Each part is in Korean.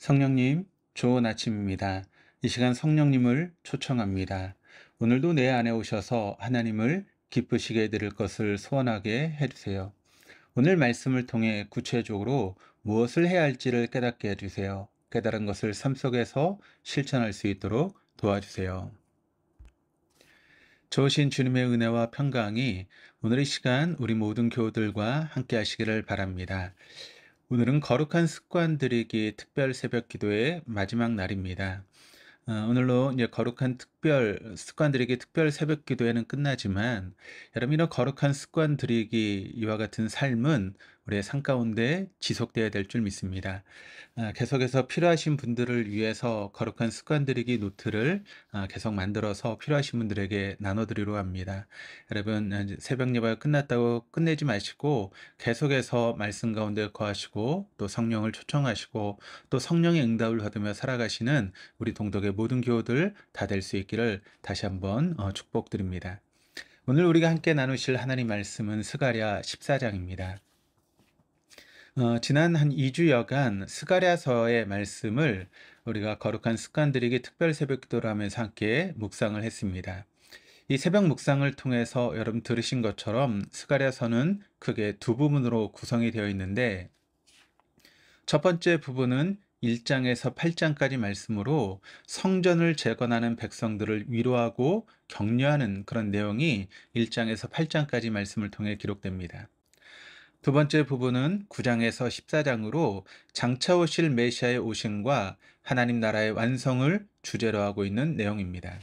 성령님, 좋은 아침입니다. 이 시간 성령님을 초청합니다. 오늘도 내 안에 오셔서 하나님을 기쁘시게 해드릴 것을 소원하게 해주세요. 오늘 말씀을 통해 구체적으로 무엇을 해야 할지를 깨닫게 해주세요. 깨달은 것을 삶 속에서 실천할 수 있도록 도와주세요. 좋으신 주님의 은혜와 평강이 오늘 이 시간 우리 모든 교우들과 함께 하시기를 바랍니다. 오늘은 거룩한 습관 들이기 특별 새벽 기도의 마지막 날입니다. 오늘로 이제 거룩한 특별 습관 들이기 특별 새벽 기도회는 끝나지만 여러분 이런 거룩한 습관 들이기 이와 같은 삶은 우리의 삶 가운데 지속되어야 될 줄 믿습니다. 계속해서 필요하신 분들을 위해서 거룩한 습관 들이기 노트를 계속 만들어서 필요하신 분들에게 나눠드리려고 합니다. 여러분 이제 새벽 예배가 끝났다고 끝내지 마시고 계속해서 말씀 가운데 거하시고 또 성령을 초청하시고 또 성령의 응답을 받으며 살아가시는 우리 동덕의 모든 교우들 다 될 수 있기를 다시 한번 축복드립니다. 오늘 우리가 함께 나누실 하나님 말씀은 스가랴 14장입니다. 지난 한 2주여간 스가랴서의 말씀을 우리가 거룩한 습관들에게 특별 새벽 기도를 하면서 함께 묵상을 했습니다. 이 새벽 묵상을 통해서 여러분 들으신 것처럼 스가랴서는 크게 두 부분으로 구성이 되어 있는데 첫 번째 부분은 1장에서 8장까지 말씀으로 성전을 재건하는 백성들을 위로하고 격려하는 그런 내용이 1장에서 8장까지 말씀을 통해 기록됩니다. 두 번째 부분은 9장에서 14장으로 장차 오실 메시아의 오심과 하나님 나라의 완성을 주제로 하고 있는 내용입니다.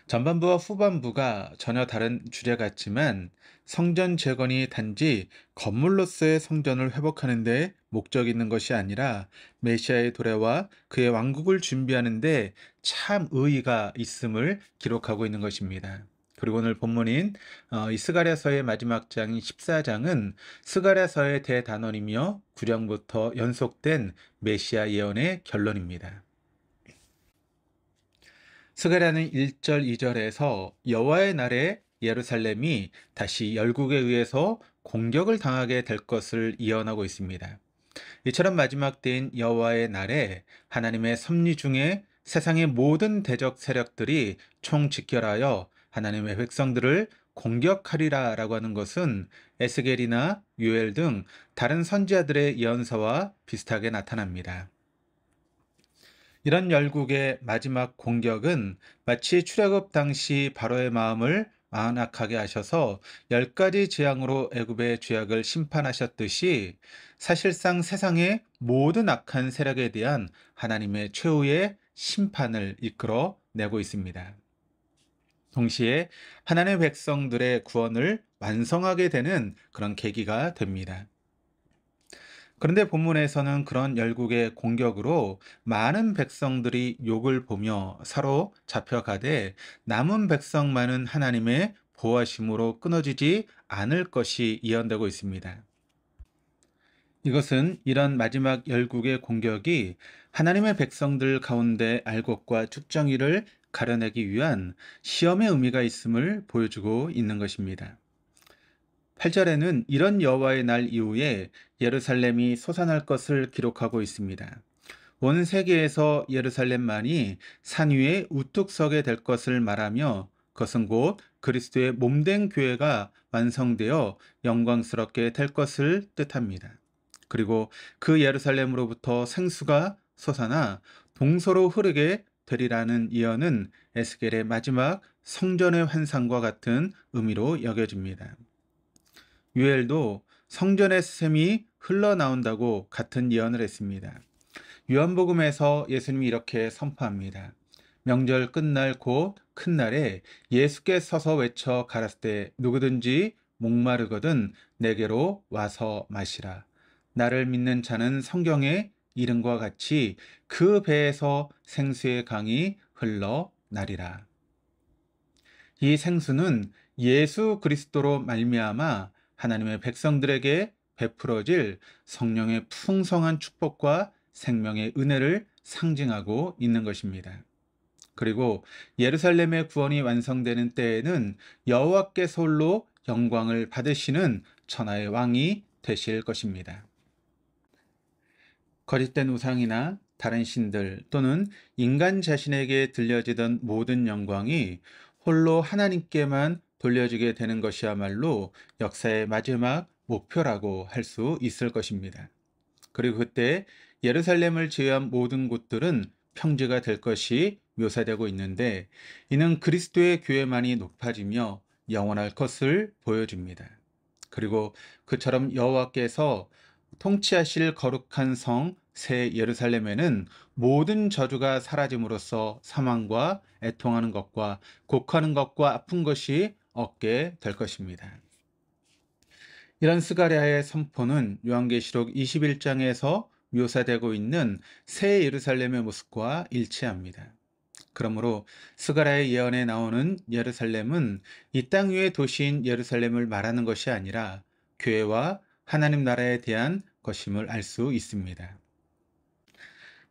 전반부와 후반부가 전혀 다른 주제 같지만 성전 재건이 단지 건물로서의 성전을 회복하는 데 목적이 있는 것이 아니라 메시아의 도래와 그의 왕국을 준비하는 데 참 의의가 있음을 기록하고 있는 것입니다. 그리고 오늘 본문인 이 스가랴서의 마지막 장인 14장은 스가랴서의 대단원이며 9장부터 연속된 메시아 예언의 결론입니다. 스가랴는 1절, 2절에서 여호와의 날에 예루살렘이 다시 열국에 의해서 공격을 당하게 될 것을 예언하고 있습니다. 이처럼 마지막 때인 여호와의 날에 하나님의 섭리 중에 세상의 모든 대적 세력들이 총집결하여 하나님의 백성들을 공격하리라 라고 하는 것은 에스겔이나 요엘 등 다른 선지자들의 예언서와 비슷하게 나타납니다. 이런 열국의 마지막 공격은 마치 출애굽 당시 바로의 마음을 완악하게 하셔서 10가지 재앙으로 애굽의 죄악을 심판하셨듯이 사실상 세상의 모든 악한 세력에 대한 하나님의 최후의 심판을 이끌어 내고 있습니다. 동시에 하나님의 백성들의 구원을 완성하게 되는 그런 계기가 됩니다. 그런데 본문에서는 그런 열국의 공격으로 많은 백성들이 욕을 보며 사로 잡혀가되 남은 백성만은 하나님의 보호하심으로 끊어지지 않을 것이 예언되고 있습니다. 이것은 이런 마지막 열국의 공격이 하나님의 백성들 가운데 알곡과 쭉정이를 가려내기 위한 시험의 의미가 있음을 보여주고 있는 것입니다. 8절에는 이런 여호와의 날 이후에 예루살렘이 솟아날 것을 기록하고 있습니다. 온 세계에서 예루살렘만이 산 위에 우뚝 서게 될 것을 말하며 그것은 곧 그리스도의 몸된 교회가 완성되어 영광스럽게 될 것을 뜻합니다. 그리고 그 예루살렘으로부터 생수가 솟아나 동서로 흐르게 되리라는 예언은 에스겔의 마지막 성전의 환상과 같은 의미로 여겨집니다. 요엘도 성전의 샘이 흘러나온다고 같은 예언을 했습니다. 요한복음에서 예수님이 이렇게 선포합니다. 명절 끝날 곧 큰 날에 예수께 서서 외쳐 가라사대 누구든지 목마르거든 내게로 와서 마시라. 나를 믿는 자는 성경의 이름과 같이 그 배에서 생수의 강이 흘러나리라. 이 생수는 예수 그리스도로 말미암아 하나님의 백성들에게 베풀어질 성령의 풍성한 축복과 생명의 은혜를 상징하고 있는 것입니다. 그리고 예루살렘의 구원이 완성되는 때에는 여호와께서 홀로 영광을 받으시는 천하의 왕이 되실 것입니다. 거짓된 우상이나 다른 신들 또는 인간 자신에게 들려지던 모든 영광이 홀로 하나님께만 돌려지게 되는 것이야말로 역사의 마지막 목표라고 할 수 있을 것입니다. 그리고 그때 예루살렘을 제외한 모든 곳들은 평지가 될 것이 묘사되고 있는데, 이는 그리스도의 교회만이 높아지며 영원할 것을 보여줍니다. 그리고 그처럼 여호와께서 통치하실 거룩한 성 새 예루살렘에는 모든 저주가 사라짐으로써 사망과 애통하는 것과 곡하는 것과 아픈 것이 없게 될 것입니다. 이런 스가랴의 선포는 요한계시록 21장에서 묘사되고 있는 새 예루살렘의 모습과 일치합니다. 그러므로 스가랴의 예언에 나오는 예루살렘은 이 땅 위의 도시인 예루살렘을 말하는 것이 아니라 교회와 하나님 나라에 대한 것임을 알 수 있습니다.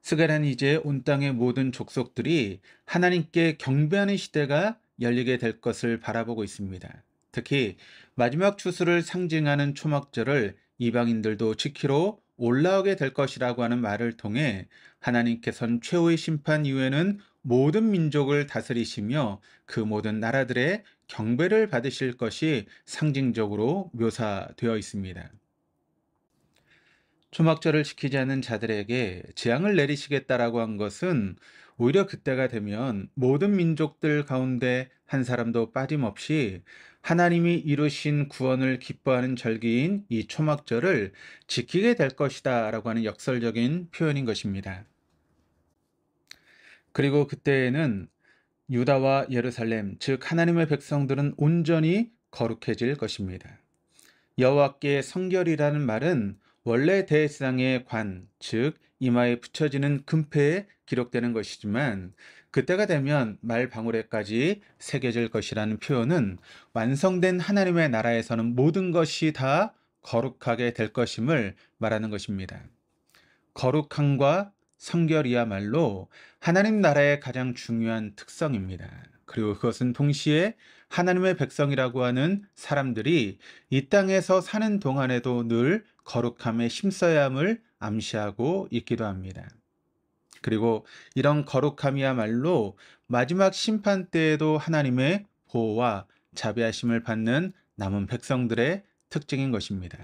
스가랴는 이제 온 땅의 모든 족속들이 하나님께 경배하는 시대가 열리게 될 것을 바라보고 있습니다. 특히 마지막 추수를 상징하는 초막절을 이방인들도 지키러 올라오게 될 것이라고 하는 말을 통해 하나님께서는 최후의 심판 이후에는 모든 민족을 다스리시며 그 모든 나라들의 경배를 받으실 것이 상징적으로 묘사되어 있습니다. 초막절을 지키지 않는 자들에게 재앙을 내리시겠다라고 한 것은 오히려 그때가 되면 모든 민족들 가운데 한 사람도 빠짐없이 하나님이 이루신 구원을 기뻐하는 절기인 이 초막절을 지키게 될 것이다 라고 하는 역설적인 표현인 것입니다. 그리고 그때에는 유다와 예루살렘, 즉 하나님의 백성들은 온전히 거룩해질 것입니다. 여호와께 성결이라는 말은 원래 대상의 관, 즉 이마에 붙여지는 금패에 기록되는 것이지만 그때가 되면 말 방울에까지 새겨질 것이라는 표현은 완성된 하나님의 나라에서는 모든 것이 다 거룩하게 될 것임을 말하는 것입니다. 거룩함과 성결이야말로 하나님 나라의 가장 중요한 특성입니다. 그리고 그것은 동시에 하나님의 백성이라고 하는 사람들이 이 땅에서 사는 동안에도 늘 거룩함에 힘써야 함을 암시하고 있기도 합니다. 그리고 이런 거룩함이야말로 마지막 심판 때에도 하나님의 보호와 자비하심을 받는 남은 백성들의 특징인 것입니다.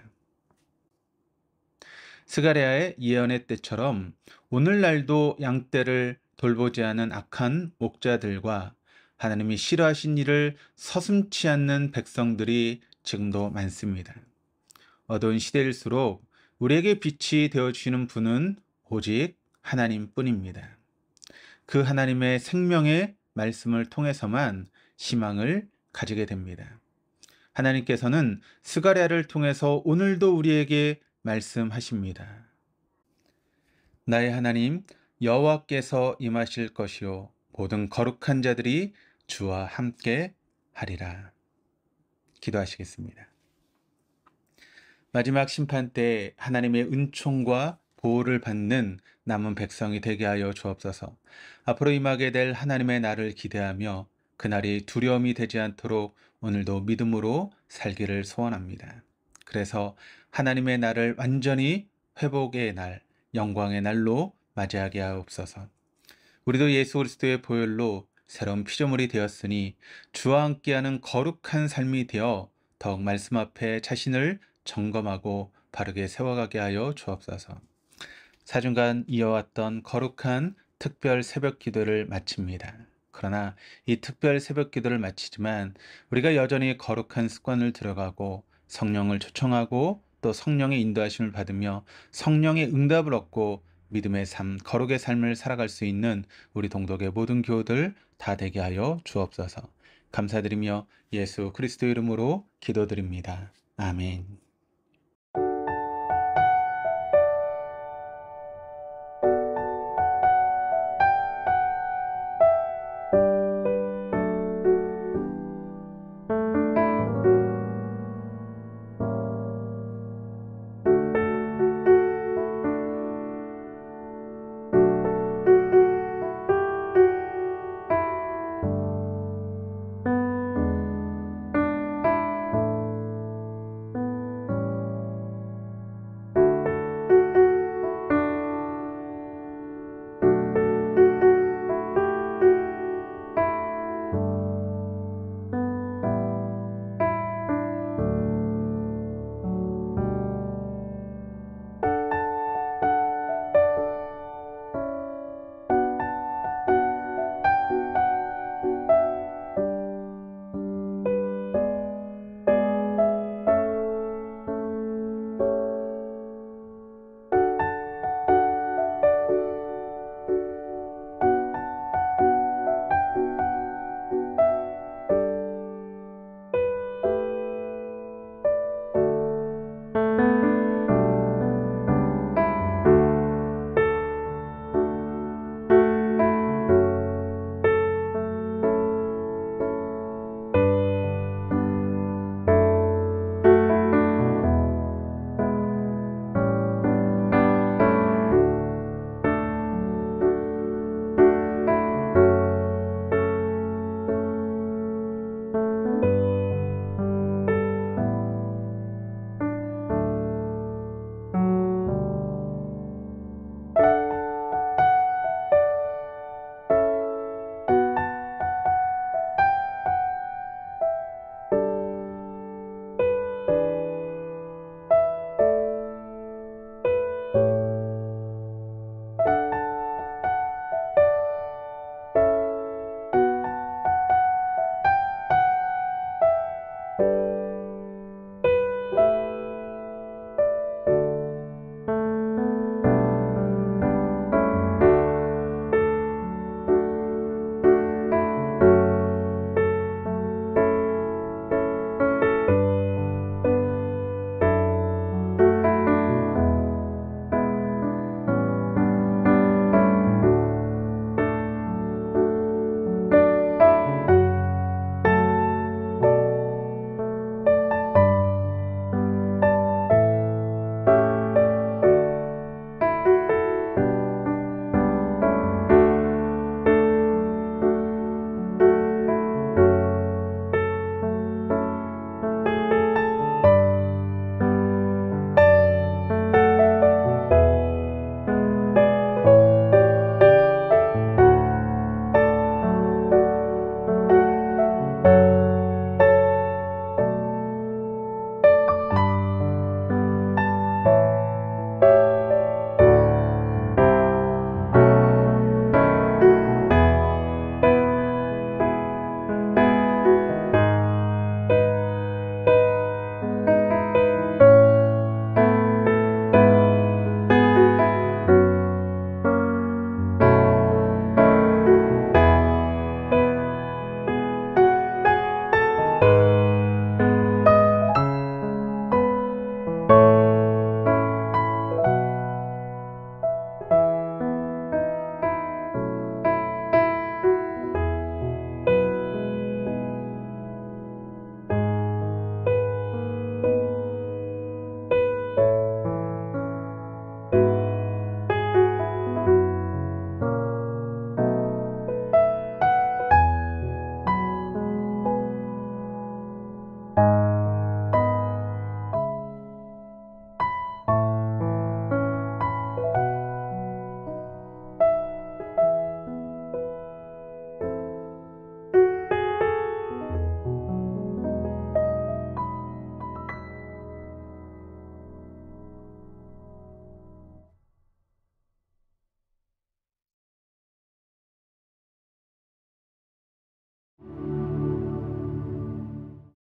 스가랴의 예언의 때처럼 오늘날도 양떼를 돌보지 않은 악한 목자들과 하나님이 싫어하신 일을 서슴지 않는 백성들이 지금도 많습니다. 어두운 시대일수록 우리에게 빛이 되어주시는 분은 오직 하나님뿐입니다. 그 하나님의 생명의 말씀을 통해서만 희망을 가지게 됩니다. 하나님께서는 스가랴를 통해서 오늘도 우리에게 말씀하십니다. 나의 하나님 여호와께서 임하실 것이요 모든 거룩한 자들이 주와 함께 하리라. 기도하시겠습니다. 마지막 심판 때 하나님의 은총과 보호를 받는 남은 백성이 되게 하여 주옵소서. 앞으로 임하게 될 하나님의 날을 기대하며 그날이 두려움이 되지 않도록 오늘도 믿음으로 살기를 소원합니다. 그래서 하나님의 날을 완전히 회복의 날, 영광의 날로 맞이하게 하옵소서. 우리도 예수 그리스도의 보혈로 새로운 피조물이 되었으니 주와 함께하는 거룩한 삶이 되어 더욱 말씀 앞에 자신을 점검하고 바르게 세워가게 하여 주옵소서. 4주간 이어왔던 거룩한 특별 새벽 기도를 마칩니다. 그러나 이 특별 새벽 기도를 마치지만 우리가 여전히 거룩한 습관을 들어가고 성령을 초청하고 또 성령의 인도하심을 받으며 성령의 응답을 얻고 믿음의 삶, 거룩의 삶을 살아갈 수 있는 우리 동독의 모든 교우들 다 되게 하여 주옵소서. 감사드리며 예수 그리스도 이름으로 기도드립니다. 아멘.